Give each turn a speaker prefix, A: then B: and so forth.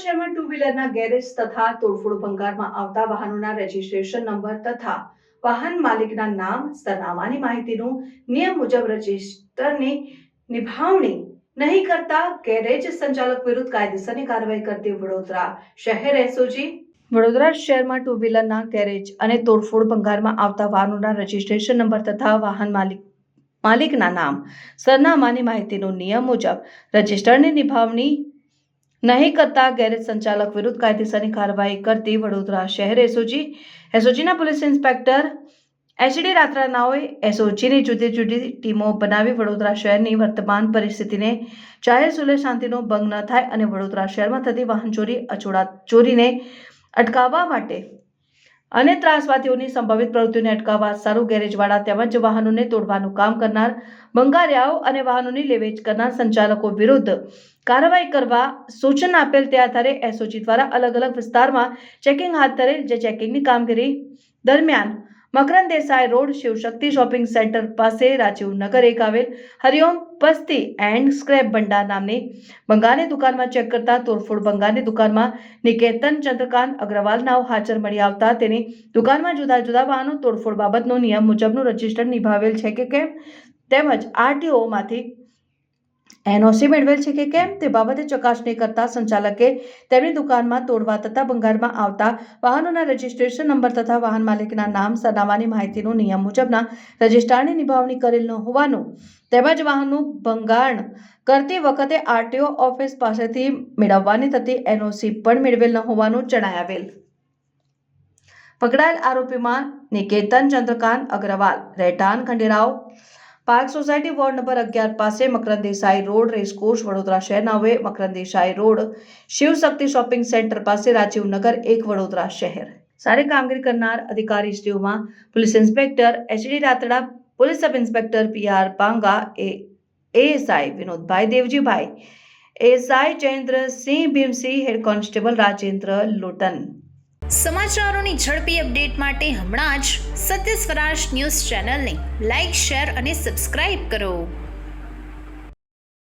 A: શહેરમાં two વ્હીલરના garage તથા તોડફોડ ભંગારમાં આવતા વાહનોના રજીસ્ટ્રેશન નંબર તથા વાહન માલિકના નામ સરનામાની માહિતીનું નિયમ મુજબ રજીસ્ટરની નિભાવણી નહીં કરતા ગેરેજ સંચાલક વિરુદ્ધ કાયદેસરની કાર્યવાહી કરતી વડોદરા શહેર એસઓજી વડોદરા શહેરમાં ટુ વ્હીલરના ગેરેજ અને તોડફોડ ભંગારમાં આવતા વાહનોના રજીસ્ટ્રેશન નંબર તથા વાહન માલિકના નામ સરનામાની માહિતીનું નિયમ મુજબ રજીસ્ટરની નિભાવણી નહીં કરતા ગેરેજ સંચાલક વિરુદ્ધ કાયદેસરની કાર્યવાહી કરતી વડોદરા શહેર એસઓજીના પોલીસ ઇન્સ્પેક્ટર એચડી રાત્રાનાઓએ એસઓજીની જુદી જુદી ટીમો બનાવી વડોદરા શહેરની વર્તમાન પરિસ્થિતિને જાહેર સુલેહ શાંતિનો ભંગ ન થાય અને વડોદરા શહેરમાં થતી વાહન ચોરી અચોડા ચોરીને અટકાવવા માટે અને ત્રાસવાદીઓની સંભવિત પ્રવૃત્તિઓને અટકાવવા સારું ગેરેજવાળા તેમજ વાહનોને તોડવાનું કામ કરનાર ભંગારિયાઓ અને વાહનોની લેવેચ કરનાર સંચાલકો વિરુદ્ધ કાર્યવાહી કરવા સૂચન આપેલ તે આધારે એસઓજી દ્વારા અલગ અલગ વિસ્તારમાં ચેકિંગ હાથ ધરેલ જે ચેકિંગની કામગીરી દરમિયાન Makarand Desai road Shivshakti shopping centre પાસે રાજીવનગર એક આવેલ હરિઓમ પસ્તી એન્ડ સ્ક્રેપ ભંડાર નામની ભંગારની દુકાનમાં ચેક કરતા તોડફોડ ભંગારની દુકાનમાં નિકેતન ચંદ્રકાંત અગ્રવાલ નાવ હાજર મળી આવતા તેની દુકાનમાં જુદા જુદા વાહનો તોડફોડ બાબતનો નિયમ મુજબનું રજીસ્ટર નિભાવેલ છે કે કેમ તેમજ આરટીઓમાંથી એનઓસી મેળવેલ છે કે કેમ તે બાબતે ચકાસણી કરતા સંચાલકે તેમની દુકાનમાં તોડવા તથા ભંગારમાં આવતા વાહનોના રજીસ્ટ્રેશન નંબર તથા વાહન માલિકના નામ સરનામાની માહિતીનું નિયમ મુજબના રજીસ્ટરની નિભાવણી કરેલ ન હોવાનું તેમજ વાહનનું ભંગાણ કરતી વખતે આરટીઓ ઓફિસ પાસેથી મેળવવાની થતી એનઓસી પણ મેળવેલ ન હોવાનું જણાવેલ. પકડાયેલ આરોપીમાં નિકેતન ચંદ્રકાંત અગ્રવાલ રહેઠાણ Khanderao park society ward number 11 પાસે મકરંદ દેસાઈ રોડ રેસકોર્સ વડોદરા શહેરના હવે Makarand Desai road Shivshakti shopping centre પાસે રાજીવનગર 1 વડોદરા શહેર. સારી કામગીરી કરનાર અધિકારીશ્રીઓમાં police inspector HD Ratda, police sub inspector PR Panga, ASI Vinodbhai Devjibhai, ASI Jayendrasinh Bhimsinh, head constable Rajendra Lotan.
B: સમાચારોની ઝડપી અપડેટ માટે હમણાં જ સત્ય સ્વરાજ ન્યૂઝ ચેનલને લાઇક, શેર અને સબસ્ક્રાઇબ કરો.